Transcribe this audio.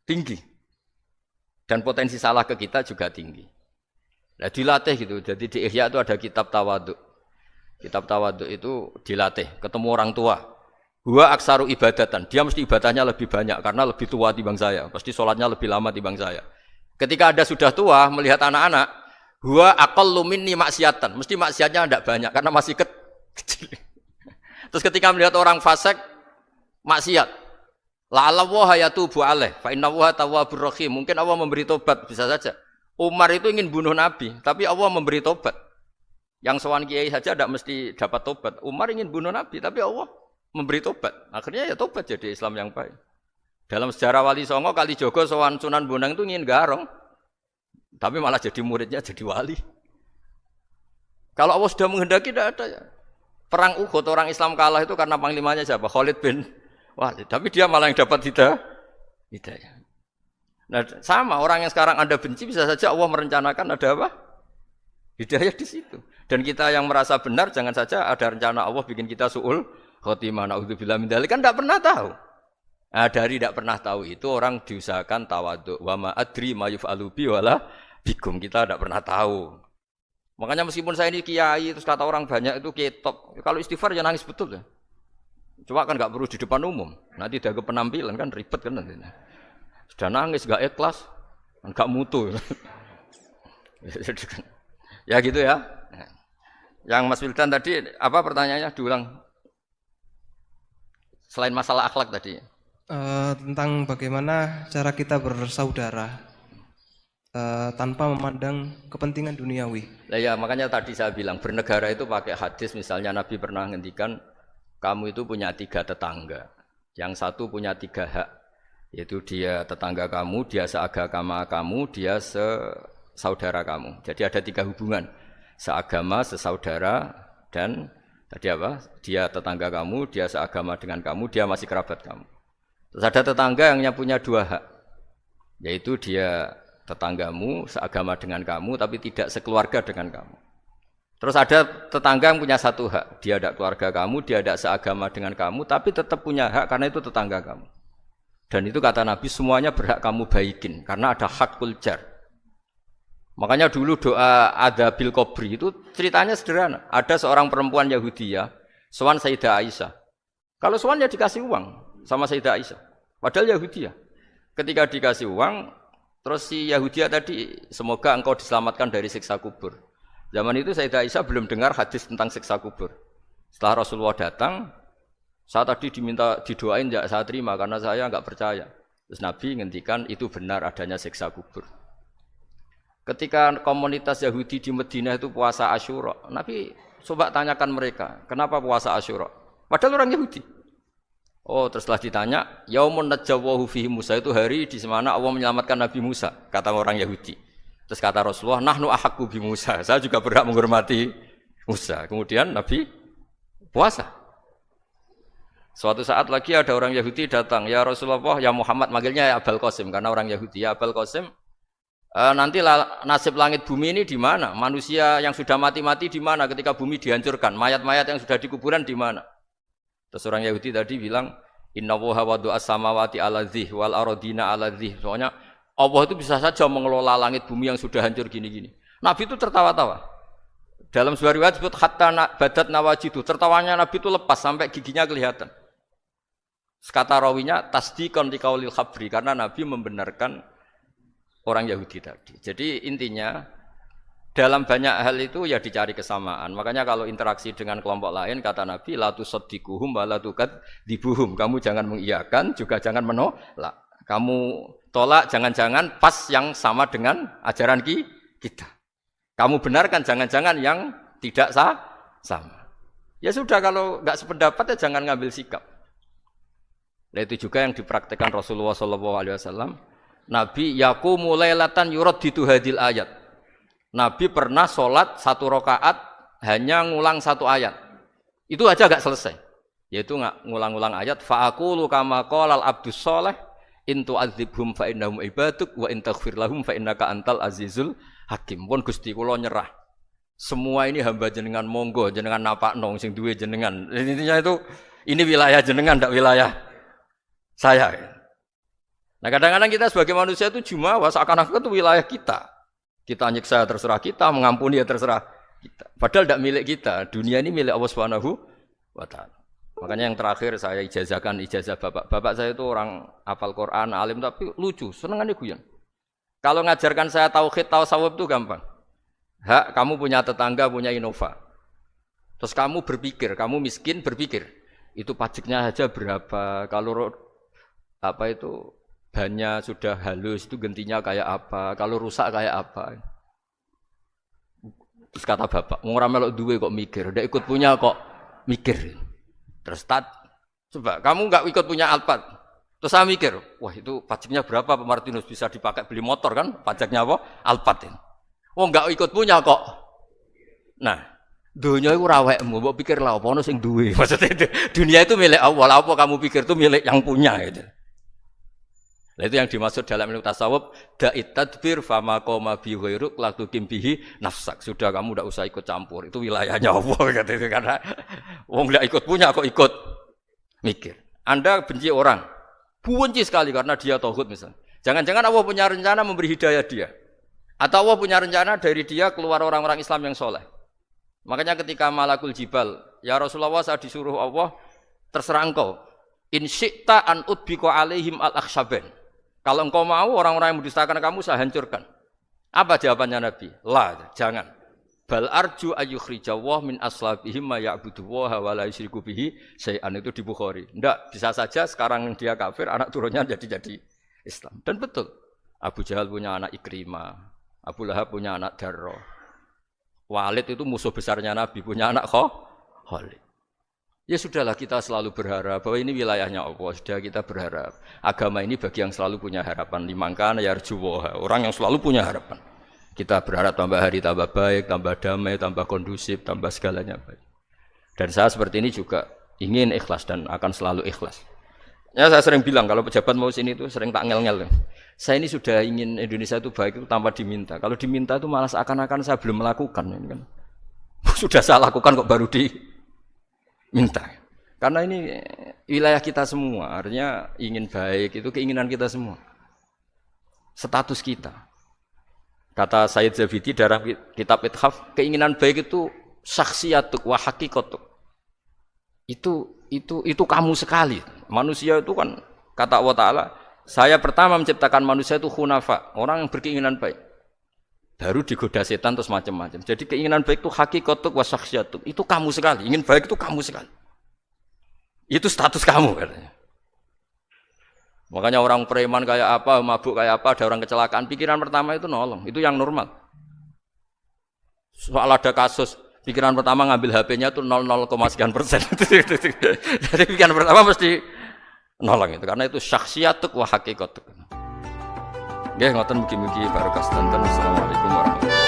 tinggi. Dan potensi salah ke kita juga tinggi. Nah, dilatih gitu. Jadi di Ihya itu ada kitab tawadhu. Kitab tawadhu itu dilatih. Ketemu orang tua. Huwa aksaru ibadatan. Dia mesti ibadahnya lebih banyak karena lebih tua timbang saya. Pasti sholatnya lebih lama timbang saya. Ketika Anda sudah tua melihat anak-anak, huwa aqallu minni maksiatan. Mesti maksiatnya tidak banyak karena masih kecil. Terus ketika melihat orang fasik maksiat, la'allahu yatubu alaih fa innallaha tawwabur rahim. Mungkin Allah memberi tobat, bisa saja. Umar itu ingin bunuh Nabi, tapi Allah memberi tobat. Yang sowan kiai saja tidak mesti dapat tobat. Umar ingin bunuh Nabi, tapi Allah memberi tobat. Akhirnya ya tobat jadi Islam yang baik. Dalam sejarah Wali Songo, Kalijogo sowan Sunan Bonang itu ingin garong, tapi malah jadi muridnya jadi wali. Kalau Allah sudah menghendaki tidak ada ya. Perang Uhud orang Islam kalah itu karena panglimanya siapa? Khalid bin Walid. Tapi dia malah yang dapat hidayah. Nah, sama orang yang sekarang Anda benci bisa saja Allah merencanakan ada apa? Hidayah di situ. Dan kita yang merasa benar jangan saja ada rencana Allah bikin kita su'ul khotimah. Na'udzubillah min dzalik kan tidak pernah tahu. Nah, dari tidak pernah tahu itu orang diusahakan tawadhu. Wa ma adri ma yuf'alu bi wala bikum. Kita tidak pernah tahu. Makanya meskipun saya ini kiai terus kata orang banyak itu ketok. Kalau istighfar ya nangis betul ya. Cuma kan enggak perlu di depan umum. Nanti ada penampilan kan ribet kan nanti. Sudah nangis enggak ikhlas, enggak mutu. Ya gitu ya. Yang Mas Wildan tadi apa pertanyaannya diulang? Selain masalah akhlak tadi. Tentang bagaimana cara kita bersaudara tanpa memandang kepentingan duniawi. Nah ya makanya tadi saya bilang bernegara itu pakai hadis, misalnya Nabi pernah ngendikan kamu itu punya 3 tetangga, yang satu punya 3 hak, yaitu dia tetangga kamu, dia seagama kamu, dia sesaudara kamu. Jadi ada 3 hubungan, seagama, sesaudara, dan tadi apa? Dia tetangga kamu, dia seagama dengan kamu, dia masih kerabat kamu. Terus ada tetangga yang punya 2 hak, yaitu dia tetanggamu seagama dengan kamu tapi tidak sekeluarga dengan kamu. Terus ada tetangga yang punya 1 hak, dia tidak keluarga kamu, dia tidak seagama dengan kamu tapi tetap punya hak karena itu tetangga kamu. Dan itu kata Nabi semuanya berhak kamu baikin karena ada hakul jar. Makanya dulu doa Adzabil Qabri itu ceritanya sederhana. Ada seorang perempuan Yahudi ya, sowan Sayyidah Aisyah. Kalau sowan ya dikasih uang sama Sayyidah Aisyah. Padahal Yahudi ya. Ketika dikasih uang, terus si Yahudia tadi, semoga engkau diselamatkan dari siksa kubur. Zaman itu Sayyidah Aisyah belum dengar hadis tentang siksa kubur. Setelah Rasulullah datang, saya tadi diminta didoain, ya saya terima karena saya enggak percaya. Terus Nabi ngendikan itu benar adanya siksa kubur. Ketika komunitas Yahudi di Madinah itu puasa Asyura, Nabi coba tanyakan mereka, kenapa puasa Asyura? Padahal orang Yahudi. Oh, terus setelah ditanya, yaumun najjawahu fihi Musa, itu hari di mana Allah menyelamatkan Nabi Musa, kata orang Yahudi. Terus kata Rasulullah, nahnu ahaqqu bi Musa, saya juga berhak menghormati Musa. Kemudian Nabi puasa. Suatu saat lagi ada orang Yahudi datang, ya Rasulullah, ya Muhammad, manggilnya ya Abul Qasim karena orang Yahudi. Ya Abul Qasim, nanti nasib langit bumi ini di mana? Manusia yang sudah mati-mati di mana ketika bumi dihancurkan? Mayat-mayat yang sudah di kuburan di mana? Terus orang Yahudi tadi bilang, innallaha wadu'as samawati ala dzih wal aradina ala dzih. Soalnya Allah itu bisa saja mengelola langit bumi yang sudah hancur gini-gini. Nabi itu tertawa-tawa. Dalam sebuah riwayat disebut hatta badat nawajidu. Tertawanya Nabi itu lepas sampai giginya kelihatan. Kata rawinya tasdiqan liqaulil khabri, karena Nabi membenarkan orang Yahudi tadi. Jadi intinya dalam banyak hal itu ya dicari kesamaan. Makanya kalau interaksi dengan kelompok lain kata Nabi la tusaddiquhum wa la tukadzibuhum. Kamu jangan mengiyakan juga jangan menolak. Kamu tolak jangan-jangan pas yang sama dengan ajaran kita. Kamu benarkan jangan-jangan yang tidak sama. Ya sudah, kalau enggak sependapat ya jangan ngambil sikap. Nah, itu juga yang dipraktikkan Rasulullah SAW. Nabi yaqumu lailatan yuraddidu hadil ayat. Nabi pernah sholat 1 rakaat hanya ngulang 1 ayat. Itu aja gak selesai. Yaitu ngulang-ngulang ayat. Fa'akulu kama qalal abdus sholeh in tu'adzibhum fa innahum ibaduk wa in taghfir lahum fa innaka antal azizul hakim. Pun Gusti kula nyerah. Semua ini hamba jenengan, monggo jenengan napakno sing duwe jenengan. Intinya itu ini wilayah jenengan ndak wilayah saya. Nah kadang-kadang kita sebagai manusia itu jumawa, seakan-akan itu wilayah kita. Kita nyiksa terserah kita, mengampuni ya terserah kita. Padahal tidak milik kita. Dunia ini milik Allah Subhanahu wa Ta'ala. Makanya yang terakhir saya ijazah bapak. Bapak saya itu orang hafal Quran, alim tapi lucu, senengannya guyon. Kalau ngajarkan saya tauhid, tasawuf itu gampang. Hak, kamu punya tetangga, punya Innova. Terus kamu berpikir, kamu miskin berpikir, itu pajaknya aja berapa? Kalau apa itu bannya sudah halus, itu gantinya kayak apa? Kalau rusak kayak apa? Terus kata bapak, orang melok duwe kok mikir, udah ikut punya kok mikir. Terus coba kamu nggak ikut punya Alphard, terus saya mikir, wah itu pajaknya berapa Pak Martinus, bisa dipakai beli motor kan? Pajaknya apa? Alphard ini. Oh nggak ikut punya kok. Nah. Dunia itu rawekmu, mbok pikir lah apa ono sing duwe. Maksudnya dunia itu milik Allah, apa kamu pikir itu milik yang punya gitu. Nah, itu yang dimaksud dalam ilmu tasawuf, da'it tadbir fama qoma bi ghairuk la tuqimbihi nafsak. Sudah kamu enggak usah ikut campur, itu wilayahnya Allah kata itu karena wong enggak ikut punya kok ikut mikir. Anda benci orang, benci sekali karena dia tauhid misalnya. Jangan-jangan Allah punya rencana memberi hidayah dia. Atau Allah punya rencana dari dia keluar orang-orang Islam yang soleh. Makanya ketika malakul jibal, ya Rasulullah saya disuruh Allah, terserah engkau. In syi'ta an udbiko alaihim al-akhsyaben. Kalau engkau mau orang-orang yang mendustakan kamu saya hancurkan. Apa jawabannya Nabi? La, jangan. Bal arju ayyukhrijawah min aslabihim ma ya'buduwaha wa la yusyriku bihi syai'an, itu di Bukhari. Enggak, bisa saja sekarang dia kafir, anak turunnya jadi Islam. Dan betul. Abu Jahal punya anak Ikrimah, Abu Lahab punya anak Darrah. Walid itu musuh besarnya Nabi, punya anak Khalid. Ya sudahlah, kita selalu berharap bahwa ini wilayahnya Allah. Sudah kita berharap. Agama ini bagi yang selalu punya harapan. Limangkana yarjuwaha, orang yang selalu punya harapan. Kita berharap tambah hari tambah baik, tambah damai, tambah kondusif, tambah segalanya baik. Dan saya seperti ini juga ingin ikhlas dan akan selalu ikhlas. Ya saya sering bilang kalau pejabat mau sini itu sering tak ngel-ngel. Saya ini sudah ingin Indonesia itu baik itu tanpa diminta. Kalau diminta itu malah seakan-akan saya belum melakukan. Ini kan. Sudah saya lakukan kok baru diminta. Karena ini wilayah kita semua. Artinya ingin baik itu keinginan kita semua. Status kita. Kata Sayyid Zabidi dalam kitab Ithaf, keinginan baik itu syakhsiyatuk wa hakikatuk. Itu kamu sekali. Manusia itu kan kata Allah Ta'ala, saya pertama menciptakan manusia itu khunafa, orang yang berkeinginan baik. Baru digoda setan terus macam-macam. Jadi keinginan baik itu hakikatuk wa syakhsiyatuk. Itu kamu sekali. Ingin baik itu kamu sekali. Itu status kamu katanya. Makanya orang preman kayak apa, mabuk kayak apa, ada orang kecelakaan, pikiran pertama itu nolong. Itu yang normal. Soal ada kasus, pikiran pertama ngambil HP-nya itu 0,sekian %. Jadi pikiran pertama mesti nolong itu, karena itu syakhsiyatuk wa hakikatuk. Nggih, ngoten mugi-mugi barokah sedanten. Assalamualaikum warahmatullahi wabarakatuh.